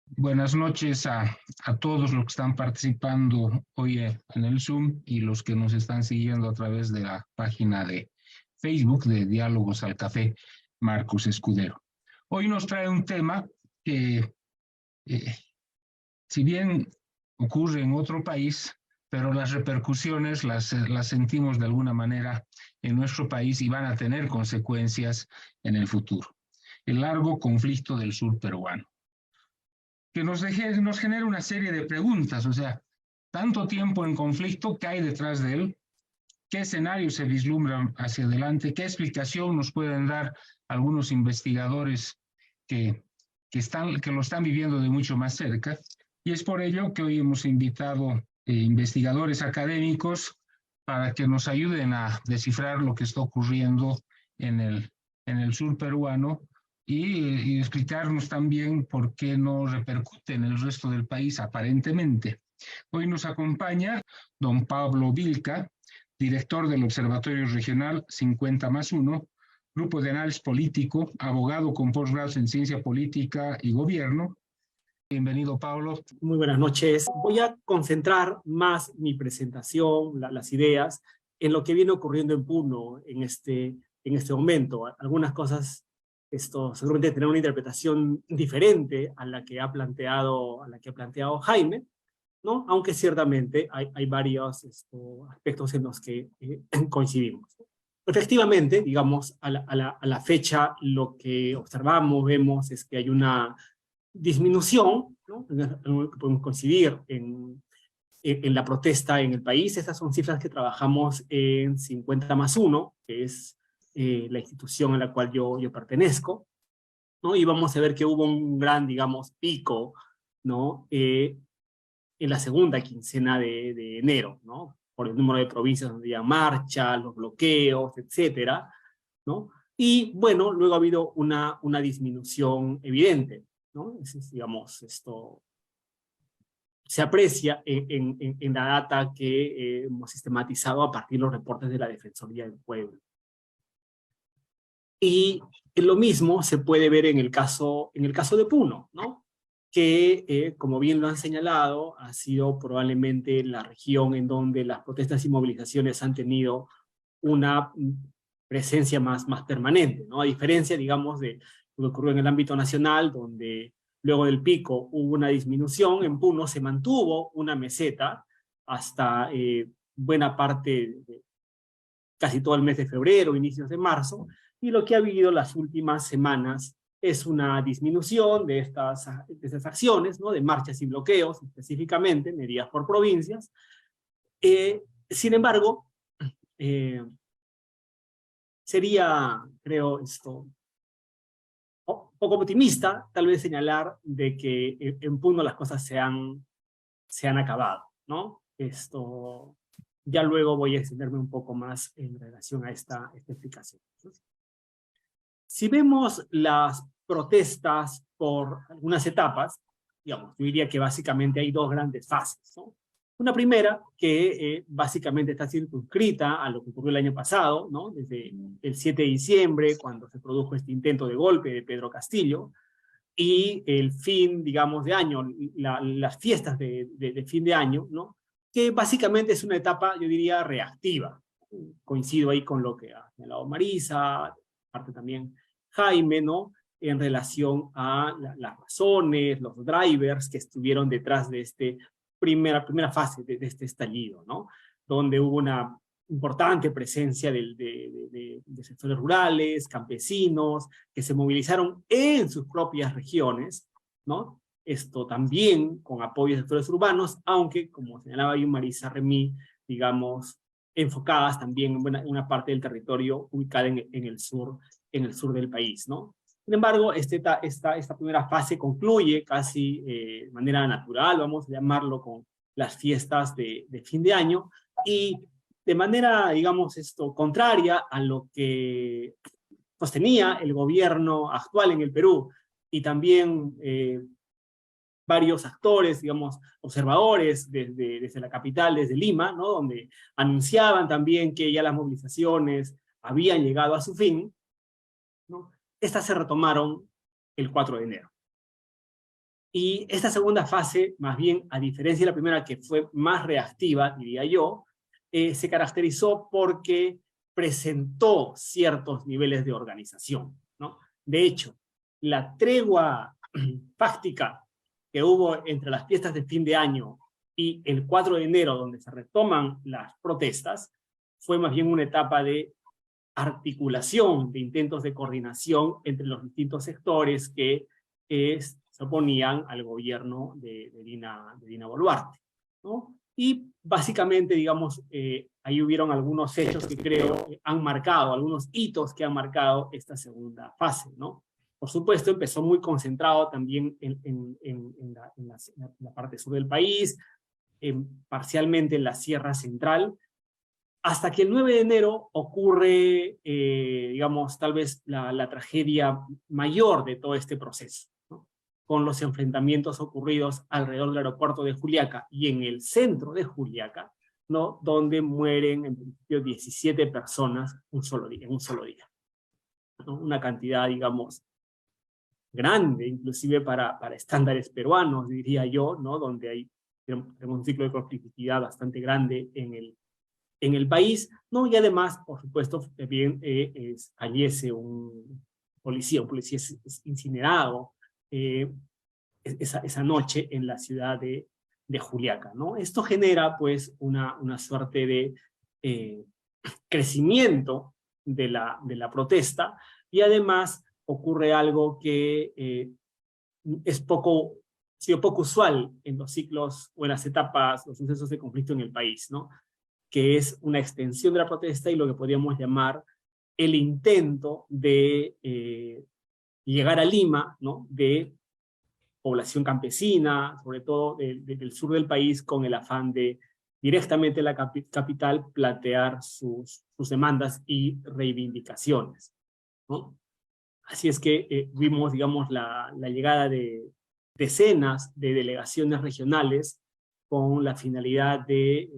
Buenas noches a todos los que están participando hoy en el Zoom y los que nos están siguiendo a través de la página de Facebook de Diálogos al Café, Marcos Escudero. Hoy nos trae un tema que, si bien ocurre en otro país, pero las repercusiones las sentimos de alguna manera en nuestro país y van a tener consecuencias en el futuro. El largo conflicto del sur peruano que nos genera una serie de preguntas, o sea, tanto tiempo en conflicto, ¿qué hay detrás de él? ¿Qué escenarios se vislumbran hacia adelante? ¿Qué explicación nos pueden dar algunos investigadores que, que lo están viviendo de mucho más cerca? Y es por ello que hoy hemos invitado investigadores académicos para que nos ayuden a descifrar lo que está ocurriendo en el sur peruano y explicarnos también por qué no repercute en el resto del país aparentemente. Hoy nos acompaña don Pablo Vilca, director del Observatorio Regional 50+1, grupo de análisis político, abogado con posgrados en ciencia política y gobierno. Bienvenido, Pablo. Muy buenas noches. Voy a concentrar más mi presentación, las ideas, en lo que viene ocurriendo en Puno en este momento. Algunas cosas seguramente tendrán una interpretación diferente a la que ha planteado Jaime, ¿no? Aunque ciertamente hay varios aspectos en los que coincidimos. Efectivamente, digamos, a la fecha, lo que observamos, vemos, es que hay una disminución, ¿no? Podemos coincidir en la protesta en el país. Estas son cifras que trabajamos en 50+1, que es la institución a la cual yo pertenezco, ¿no? Y vamos a ver que hubo un gran, digamos, pico, ¿no? En la segunda quincena de enero, ¿no? Por el número de provincias donde había marcha, los bloqueos, etcétera, ¿no? Y bueno, luego ha habido una disminución evidente, ¿no? Digamos, esto se aprecia en la data que hemos sistematizado a partir de los reportes de la Defensoría del Pueblo. Y lo mismo se puede ver en el caso de Puno, ¿no? Que, como bien lo han señalado, ha sido probablemente la región en donde las protestas y movilizaciones han tenido una presencia más permanente, ¿no? A diferencia, digamos, de lo que ocurrió en el ámbito nacional, donde luego del pico hubo una disminución. En Puno se mantuvo una meseta hasta buena parte de casi todo el mes de febrero, inicios de marzo, y lo que ha habido las últimas semanas es una disminución de estas acciones, ¿no? De marchas y bloqueos, específicamente, medidas por provincias. Sin embargo, sería, creo, poco optimista, tal vez señalar de que en Puno las cosas se han acabado, ¿no? Ya luego voy a extenderme un poco más en relación a esta explicación. Si vemos las protestas por algunas etapas, digamos, yo diría que básicamente hay dos grandes fases, ¿no? Una primera, que básicamente está circunscrita a lo que ocurrió el año pasado, ¿no? Desde el 7 de diciembre, cuando se produjo este intento de golpe de Pedro Castillo, y el fin, digamos, de año, las fiestas de fin de año, ¿no? Que básicamente es una etapa, yo diría, reactiva. Coincido ahí con lo que ha señalado Marisa, parte también Jaime, ¿no? En relación a las razones, los drivers que estuvieron detrás de primera fase de este estallido, ¿no? Donde hubo una importante presencia de sectores rurales, campesinos, que se movilizaron en sus propias regiones, ¿no? Esto también con apoyo de sectores urbanos, aunque, como señalaba ahí Marisa Remí, digamos, enfocadas también en una parte del territorio ubicada en el sur del país, ¿no? Sin embargo, esta primera fase concluye casi de manera natural, vamos a llamarlo, con las fiestas de fin de año, y de manera, digamos, contraria a lo que sostenía el gobierno actual en el Perú, y también varios actores, digamos, observadores desde la capital, desde Lima, ¿no? Donde anunciaban también que ya las movilizaciones habían llegado a su fin, ¿no? Estas se retomaron el 4 de enero. Y esta segunda fase, más bien, a diferencia de la primera, que fue más reactiva, diría yo, se caracterizó porque presentó ciertos niveles de organización, ¿no? De hecho, la tregua fáctica que hubo entre las fiestas de fin de año y el 4 de enero, donde se retoman las protestas, fue más bien una etapa de articulación, de intentos de coordinación entre los distintos sectores que se oponían al gobierno de Dina Boluarte, ¿no? Y básicamente, digamos, ahí hubieron algunos hechos que creo han marcado, algunos hitos que han marcado esta segunda fase, ¿no? Por supuesto, empezó muy concentrado también en la parte sur del país, parcialmente en la Sierra Central, hasta que el 9 de enero ocurre, digamos, tal vez la tragedia mayor de todo este proceso, ¿no? Con los enfrentamientos ocurridos alrededor del aeropuerto de Juliaca y en el centro de Juliaca, ¿no? Donde mueren en principio 17 personas en un solo día, ¿no? Una cantidad, digamos, grande, inclusive para estándares peruanos, diría yo, ¿no? Donde tenemos un ciclo de conflictividad bastante grande en el país, ¿no? Y además, por supuesto, también fallece un policía es incinerado esa noche en la ciudad de Juliaca, ¿no? Esto genera, pues, una suerte de crecimiento de la protesta, y además ocurre algo que es ha sido poco usual en los ciclos o en las etapas, los sucesos de conflicto en el país, ¿no? Que es una extensión de la protesta y lo que podríamos llamar el intento de llegar a Lima, ¿no? De población campesina, sobre todo del sur del país, con el afán de directamente la capital plantear sus demandas y reivindicaciones, ¿no? Así es que vimos, digamos, la llegada de decenas de delegaciones regionales con la finalidad de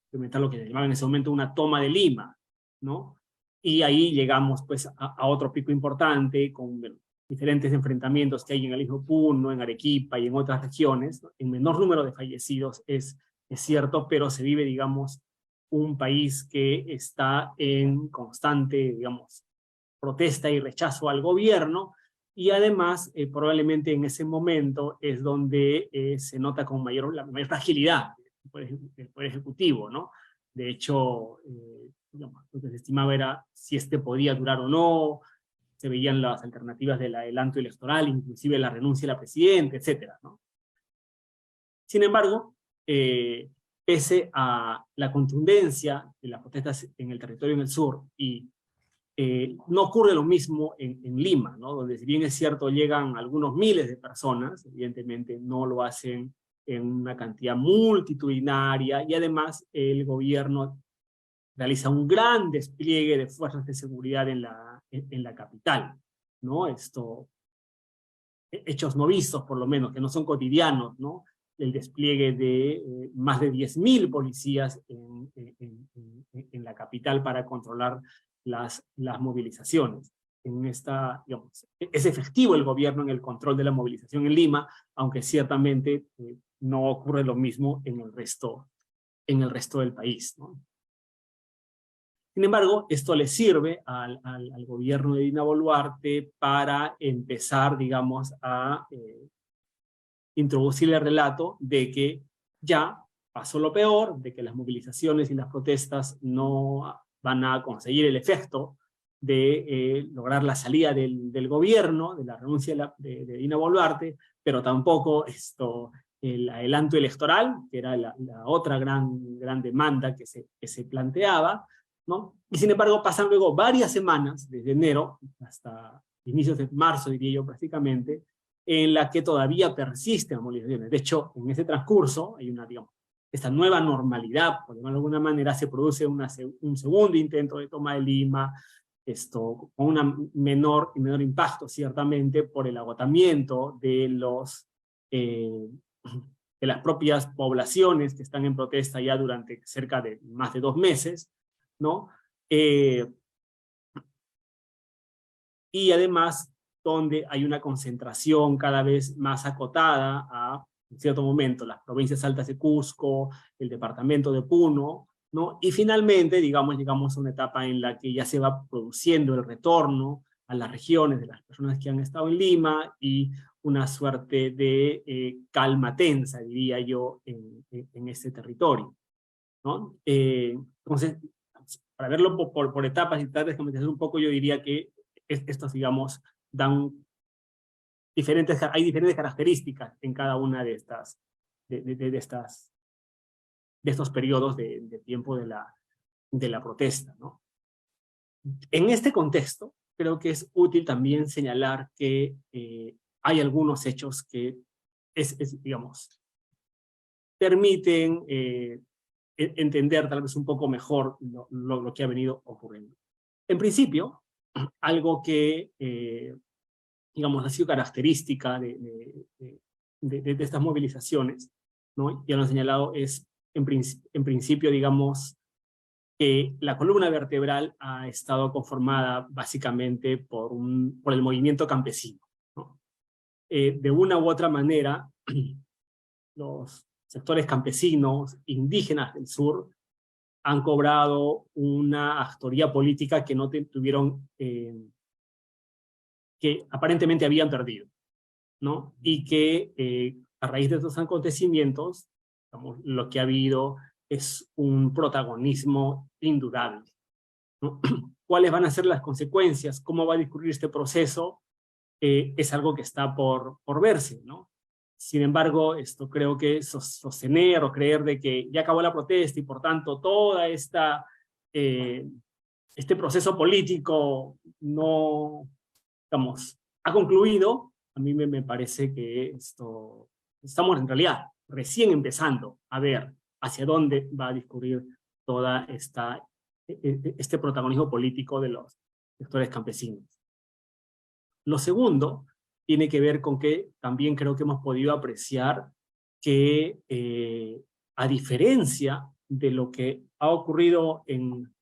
implementar lo que se llamaba en ese momento una toma de Lima, ¿no? Y ahí llegamos, pues, a otro pico importante con diferentes enfrentamientos que hay en el Istmo Puno, en Arequipa y en otras regiones, ¿no? En menor número de fallecidos es cierto, pero se vive, digamos, un país que está en constante, digamos, protesta y rechazo al gobierno, y además probablemente en ese momento es donde se nota con la mayor fragilidad del Poder Ejecutivo, ¿no? De hecho, digamos, lo que se estimaba era si podía durar o no, se veían las alternativas del adelanto electoral, inclusive la renuncia de la presidenta, etcétera, ¿no? Sin embargo, pese a la contundencia de las protestas en el territorio en el sur, y no ocurre lo mismo en Lima, ¿no? Donde, si bien es cierto, llegan algunos miles de personas, evidentemente no lo hacen en una cantidad multitudinaria, y además el gobierno realiza un gran despliegue de fuerzas de seguridad en la capital, ¿no? Hechos no vistos, por lo menos, que no son cotidianos, ¿no? El despliegue de más de 10.000 policías en la capital para controlar las movilizaciones. Digamos, es efectivo el gobierno en el control de la movilización en Lima, aunque ciertamente no ocurre lo mismo en el resto del país, ¿no? Sin embargo, esto le sirve al gobierno de Dina Boluarte para empezar, digamos, a introducir el relato de que ya pasó lo peor, de que las movilizaciones y las protestas no van a conseguir el efecto de lograr la salida del gobierno, de la renuncia de Dina Boluarte, pero tampoco el adelanto electoral, que era la otra gran demanda que se planteaba, ¿no? Y sin embargo pasan luego varias semanas, desde enero hasta inicios de marzo, diría yo prácticamente, en la que todavía persisten las movilizaciones. De hecho, en ese transcurso hay digamos, esta nueva normalidad, por decirlo de alguna manera, se produce un segundo intento de toma de Lima, con un menor impacto, ciertamente, por el agotamiento de las propias poblaciones que están en protesta ya durante cerca de más de 2 meses, ¿no? Y además donde hay una concentración cada vez más acotada a, en cierto momento, las provincias altas de Cusco, el departamento de Puno, ¿no? Y finalmente, digamos, llegamos a una etapa en la que ya se va produciendo el retorno a las regiones de las personas que han estado en Lima y una suerte de calma tensa, diría yo, en este territorio, ¿no? Entonces, para verlo por etapas y tratar de esquematizar un poco, yo diría que estos, digamos, dan hay diferentes características en cada una de estas, de estos periodos de tiempo de la protesta, ¿no? En este contexto, creo que es útil también señalar que hay algunos hechos que, digamos, permiten entender tal vez un poco mejor lo que ha venido ocurriendo. En principio, algo que, digamos, ha sido característica de estas movilizaciones, ¿no? Ya lo han señalado, es en principio, digamos, que la columna vertebral ha estado conformada básicamente por el movimiento campesino, ¿no? De una u otra manera, los sectores campesinos, indígenas del sur, han cobrado una actoría política que no tuvieron, que aparentemente habían perdido, ¿no? Y que a raíz de estos acontecimientos, digamos, lo que ha habido es un protagonismo indudable, ¿no? ¿Cuáles van a ser las consecuencias? ¿Cómo va a discurrir este proceso? Es algo que está por verse, ¿no? Sin embargo, esto creo que sostener o creer de que ya acabó la protesta y por tanto toda este proceso político no, digamos, ha concluido, a mí me parece que estamos en realidad recién empezando a ver hacia dónde va a discurrir toda este protagonismo político de los sectores campesinos. Lo segundo tiene que ver con que también creo que hemos podido apreciar que a diferencia de lo que ha ocurrido en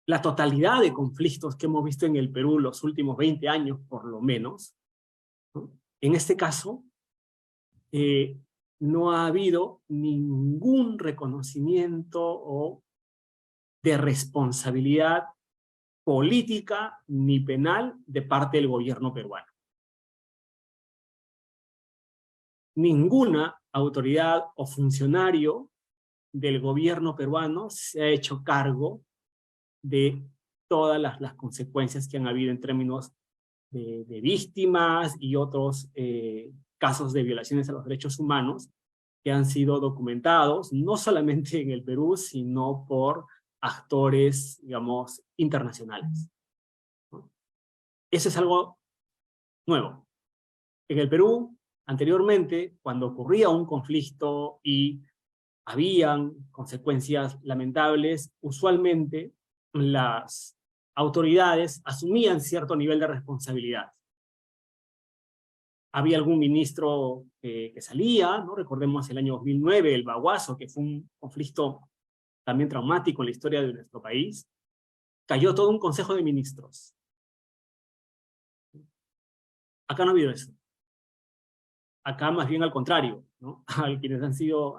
la totalidad de conflictos que hemos visto en el Perú los últimos 20 años, por lo menos, ¿no? En este caso, no ha habido ningún reconocimiento de responsabilidad política ni penal de parte del gobierno peruano. Ninguna autoridad o funcionario del gobierno peruano se ha hecho cargo de todas las consecuencias que han habido en términos de víctimas y otros casos de violaciones a los derechos humanos que han sido documentados no solamente en el Perú, sino por actores, digamos, internacionales, ¿no? Eso es algo nuevo. En el Perú, anteriormente, cuando ocurría un conflicto y habían consecuencias lamentables, usualmente las autoridades asumían cierto nivel de responsabilidad. Había algún ministro que salía, ¿no? Recordemos el año 2009, el Baguazo, que fue un conflicto también traumático en la historia de nuestro país. Cayó todo un consejo de ministros. Acá no ha habido eso. Acá más bien al contrario, ¿no? Quienes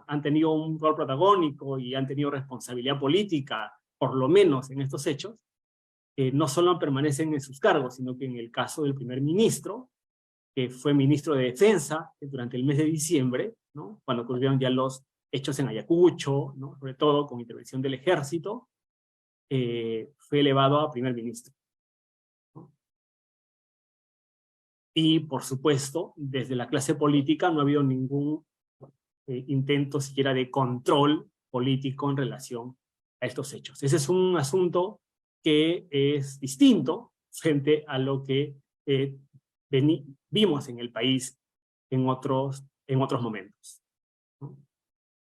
han tenido un rol protagónico y han tenido responsabilidad política, por lo menos en estos hechos, no solo permanecen en sus cargos, sino que en el caso del primer ministro, que fue ministro de Defensa durante el mes de diciembre, ¿no? Cuando ocurrieron ya los hechos en Ayacucho, ¿no? Sobre todo con intervención del ejército, fue elevado a primer ministro, ¿no? Y, por supuesto, desde la clase política no ha habido ningún intento siquiera de control político en relación a estos hechos. Ese es un asunto que es distinto frente a lo que vimos en el país en otros momentos, ¿no?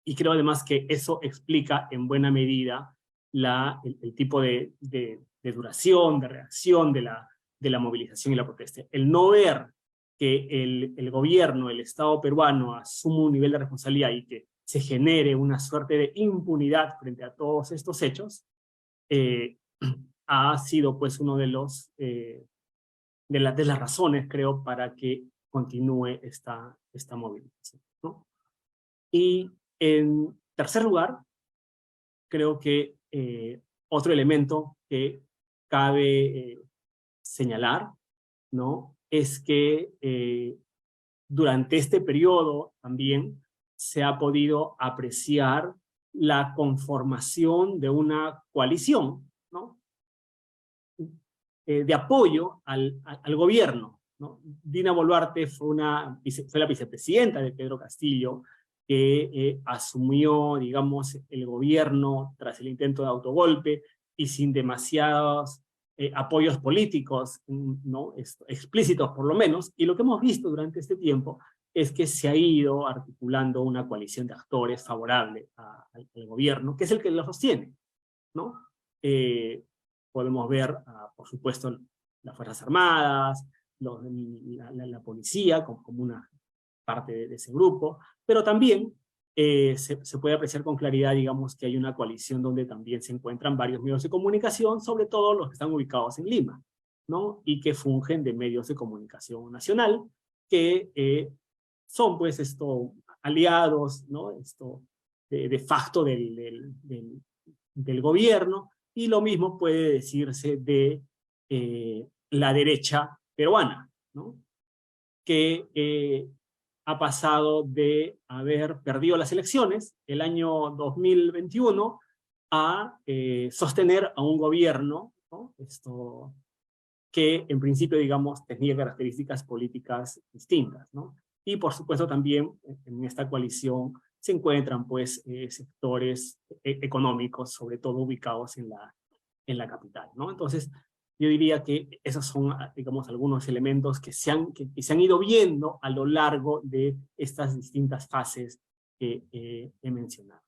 Y creo además que eso explica en buena medida el tipo de duración, de reacción de la movilización y la protesta. El no ver que el gobierno, el Estado peruano asuma un nivel de responsabilidad y que se genere una suerte de impunidad frente a todos estos hechos, ha sido pues uno de los de las razones, creo, para que continúe esta movilización, ¿no? Y en tercer lugar, creo que otro elemento que cabe señalar, ¿no? Es que durante este periodo también se ha podido apreciar la conformación de una coalición, ¿no? De apoyo al gobierno, ¿no? Dina Boluarte fue la vicepresidenta de Pedro Castillo, que asumió, digamos, el gobierno tras el intento de autogolpe y sin demasiados apoyos políticos, ¿no? Explícitos por lo menos, y lo que hemos visto durante este tiempo es que se ha ido articulando una coalición de actores favorable al gobierno, que es el que lo sostiene, ¿no? Podemos ver, por supuesto, las Fuerzas Armadas, la policía como una parte de ese grupo, pero también se puede apreciar con claridad, digamos, que hay una coalición donde también se encuentran varios medios de comunicación, sobre todo los que están ubicados en Lima, ¿no? Y que fungen de medios de comunicación nacional, que son, pues, aliados, ¿no? De facto del gobierno, y lo mismo puede decirse de la derecha peruana, ¿no? Que ha pasado de haber perdido las elecciones el año 2021 a sostener a un gobierno, ¿no? Que en principio, digamos, tenía características políticas distintas, ¿no? Y por supuesto también en esta coalición se encuentran, pues, sectores económicos, sobre todo ubicados en la capital, ¿no? Entonces, yo diría que esos son, digamos, algunos elementos que se han ido viendo a lo largo de estas distintas fases que he mencionado.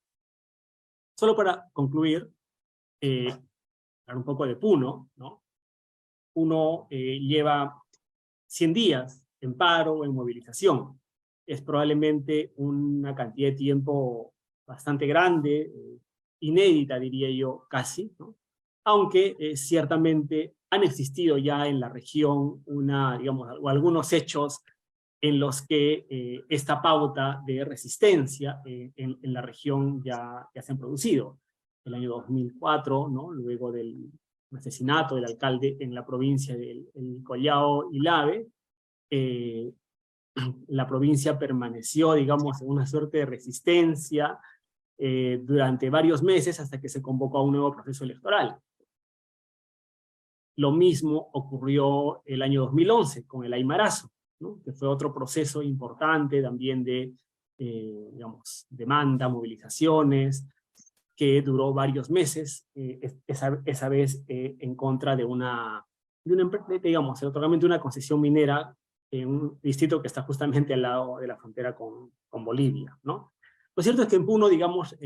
Solo para concluir, hablar un poco de Puno, ¿no? Puno lleva 100 días en paro o en movilización. Es probablemente una cantidad de tiempo bastante grande, inédita, diría yo, casi, ¿no? Aunque ciertamente han existido ya en la región digamos, algunos hechos en los que esta pauta de resistencia en la región ya se han producido. El año 2004, ¿no? Luego del asesinato del alcalde en la provincia del Collao y Lave, la provincia permaneció, digamos, en una suerte de resistencia durante varios meses hasta que se convocó a un nuevo proceso electoral. Lo mismo ocurrió el año 2011 con el Aymarazo, ¿no? Que fue otro proceso importante también de, digamos, demanda, movilizaciones, que duró varios meses, esa vez en contra de digamos, el otorgamiento de una concesión minera en un distrito que está justamente al lado de la frontera con Bolivia, ¿no? Lo cierto es que en Puno, digamos,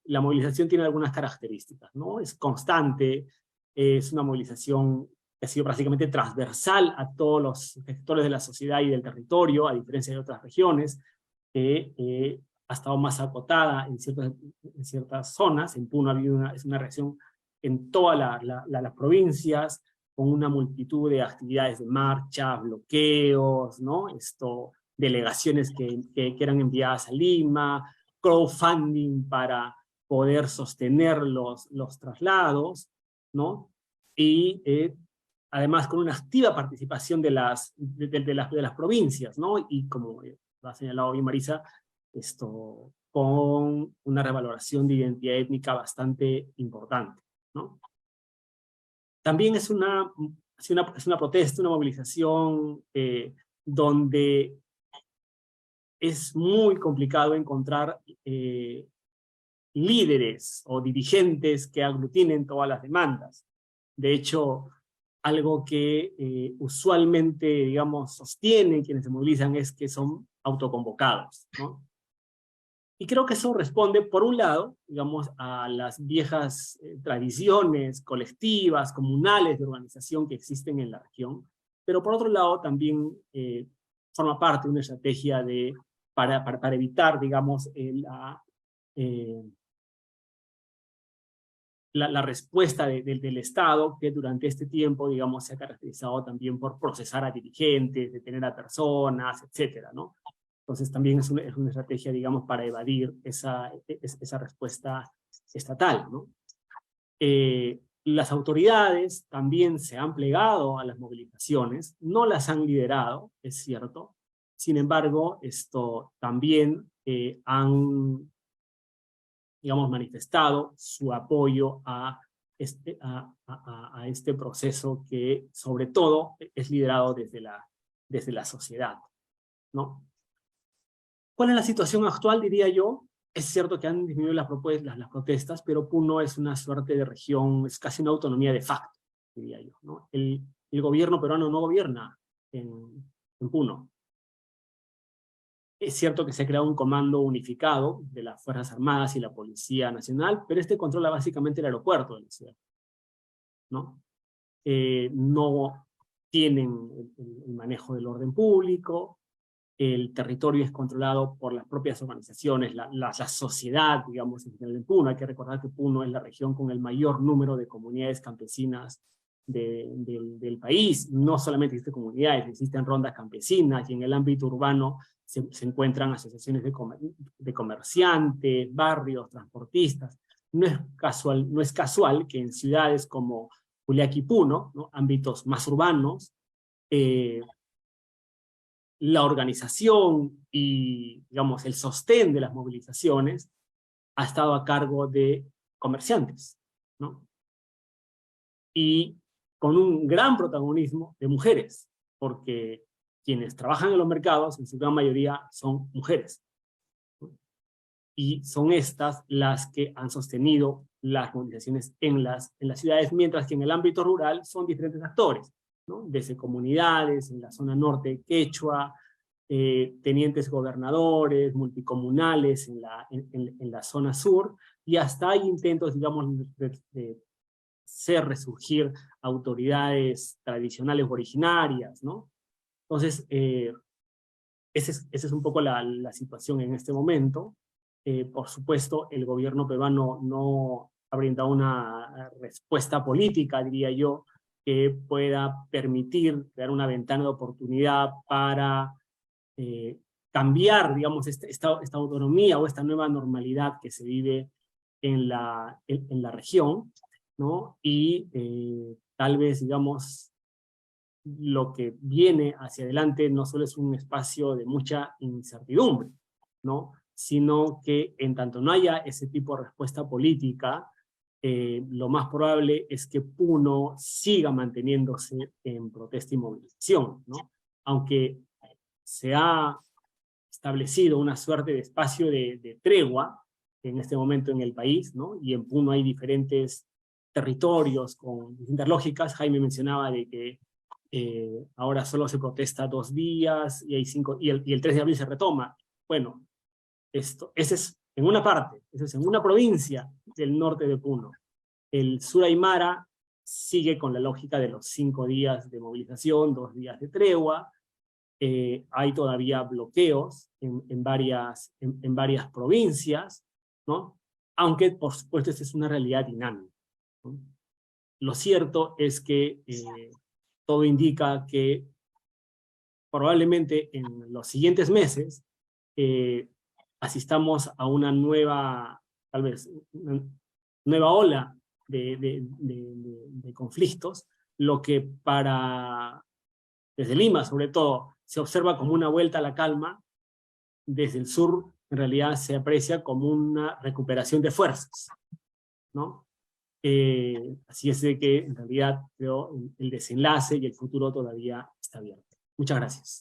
la movilización tiene algunas características, ¿no? Es constante, es una movilización que ha sido prácticamente transversal a todos los sectores de la sociedad y del territorio, a diferencia de otras regiones, que ha estado más acotada en ciertas zonas. En Puno ha habido es una reacción en todas las provincias, con una multitud de actividades de marcha, bloqueos, ¿no? Delegaciones que eran enviadas a Lima, crowdfunding para poder sostener los traslados, ¿no? Y además con una activa participación de las provincias, ¿no? Y como lo ha señalado bien Marisa, con una revaloración de identidad étnica bastante importante, ¿no? También es una protesta, una movilización donde es muy complicado encontrar líderes o dirigentes que aglutinen todas las demandas. De hecho, algo que usualmente, digamos, sostienen quienes se movilizan es que son autoconvocados, ¿no? Y creo que eso responde, por un lado, digamos, a las viejas tradiciones colectivas, comunales de organización que existen en la región, pero por otro lado también forma parte de una estrategia para evitar, digamos, la respuesta del Estado, que durante este tiempo, digamos, se ha caracterizado también por procesar a dirigentes, detener a personas, etcétera, ¿no? Entonces también es una estrategia, digamos, para evadir esa respuesta estatal, ¿no? Las autoridades también se han plegado a las movilizaciones, no las han liderado, es cierto. Sin embargo, también han, digamos, manifestado su apoyo a este proceso que, sobre todo, es liderado desde la sociedad, ¿no? ¿Cuál es la situación actual, diría yo? Es cierto que han disminuido las protestas, pero Puno es una suerte de región, es casi una autonomía de facto, diría yo, ¿no? El gobierno peruano no gobierna en Puno. Es cierto que se ha creado un comando unificado de las Fuerzas Armadas y la Policía Nacional, pero este controla básicamente el aeropuerto de la ciudad, ¿no? No tienen el manejo del orden público, el territorio es controlado por las propias organizaciones, la sociedad, digamos, en general en Puno. Hay que recordar que Puno es la región con el mayor número de comunidades campesinas del país. No solamente existen comunidades, existen rondas campesinas, y en el ámbito urbano se encuentran asociaciones de comerciantes, barrios, transportistas. No es casual que en ciudades como Juliaca y Puno, ¿no?, ámbitos más urbanos, la organización y, digamos, el sostén de las movilizaciones ha estado a cargo de comerciantes, ¿no? Y con un gran protagonismo de mujeres, porque quienes trabajan en los mercados, en su gran mayoría, son mujeres, ¿no? Y son estas las que han sostenido las movilizaciones en las ciudades, mientras que en el ámbito rural son diferentes actores, ¿no? Desde comunidades, en la zona norte quechua, tenientes gobernadores, multicomunales en la zona sur, y hasta hay intentos, digamos, de hacer resurgir autoridades tradicionales originarias, ¿no? Entonces, esa es un poco la situación en este momento. Por supuesto, el gobierno peruano no ha brindado una respuesta política, diría yo, que pueda permitir crear una ventana de oportunidad para cambiar, digamos, esta autonomía o esta nueva normalidad que se vive en la región, ¿no? Y tal vez, digamos, lo que viene hacia adelante no solo es un espacio de mucha incertidumbre, ¿no?, sino que en tanto no haya ese tipo de respuesta política, lo más probable es que Puno siga manteniéndose en protesta y movilización, ¿no? Aunque se ha establecido una suerte de espacio de tregua en este momento en el país, ¿no? Y en Puno hay diferentes territorios con distintas lógicas. Jaime mencionaba de que ahora solo se protesta 2 días y hay 5, y el 3 de abril se retoma. Bueno, ese es en una parte, eso es en una provincia del norte de Puno. El sur Aymara sigue con la lógica de los 5 días de movilización, 2 días de tregua. Hay todavía bloqueos en varias provincias, ¿no? Aunque, por supuesto, esta es una realidad dinámica, ¿no? Lo cierto es que todo indica que probablemente en los siguientes meses asistamos a una nueva, tal vez, una nueva ola de conflictos, lo que desde Lima, sobre todo, se observa como una vuelta a la calma. Desde el sur, en realidad, se aprecia como una recuperación de fuerzas, ¿no? Así es de que, en realidad, creo, el desenlace y el futuro todavía está abierto. Muchas gracias.